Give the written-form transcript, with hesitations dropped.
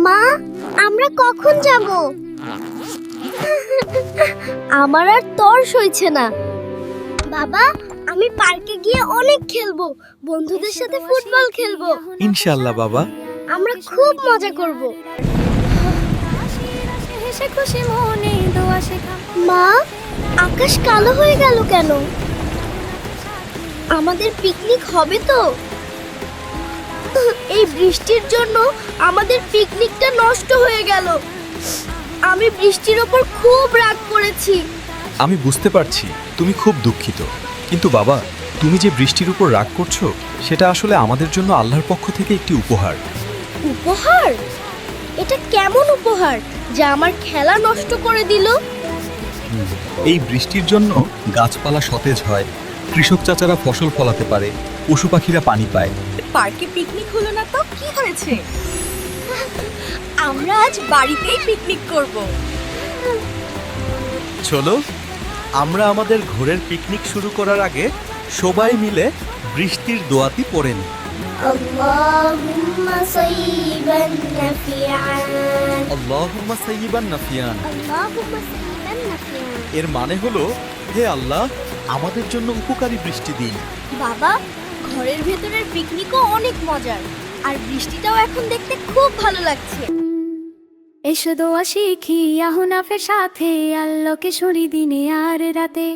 মা, আমরা কখন যাব? আমার আর তর্স হইছে না। বাবা, আমি পার্কে গিয়ে অনেক খেলবো, বন্ধুদের সাথে ফুটবল খেলবো। ইনশাআল্লাহ বাবা। আমরা খুব মজা করব। মা, আকাশ কালো হয়ে গেল কেন? আমাদের পিকনিক হবে তো? এই বৃষ্টির জন্য আমাদের পিকনিকটা নষ্ট হয়ে গেল। আমি বৃষ্টির ওপর খুব রাগ করেছি। আমি বুঝতে পারছি তুমি খুব দুঃখিত, কিন্তু বাবা, তুমি যে বৃষ্টির উপর রাগ করছো সেটা আসলে আমাদের জন্য আল্লাহর পক্ষ থেকে একটি উপহার। উপহার? এটা কেমন উপহার যা আমার খেলা নষ্ট করে দিল? এই বৃষ্টির জন্য গাছপালা সতেজ হয়, কৃষক চাচারা ফসল ফলাতে পারে, পশু পাখিরা পানি পায়। পার্কে পিকনিক হলো না তো কি হয়েছে? আমরা আজ বাড়িতেই পিকনিক করব। চলো, আমরা আমাদের ঘোরের পিকনিক শুরু করার আগে সবাই মিলে বৃষ্টির দোয়াতি পড়ে নিই। আল্লাহুম্মা সাইয়্যিবান নাফিআন। আল্লাহুম্মা সাইয়্যিবান নাফিয়ান। আল্লাহুম্মা সাইয়্যিবান নাফিআন। এর মানে হলো, হে আল্লাহ, আমাদের জন্য উপকারী বৃষ্টি দিন। বাবা, ঘরের ভেতরের পিকনিকও অনেক মজার, আর বৃষ্টিটাও এখন দেখতে খুব ভালো লাগছে। এসো দোয়া শিখি আহুনাফের সাথে, আল্লাহকে শুনি দিনে আর রাতে।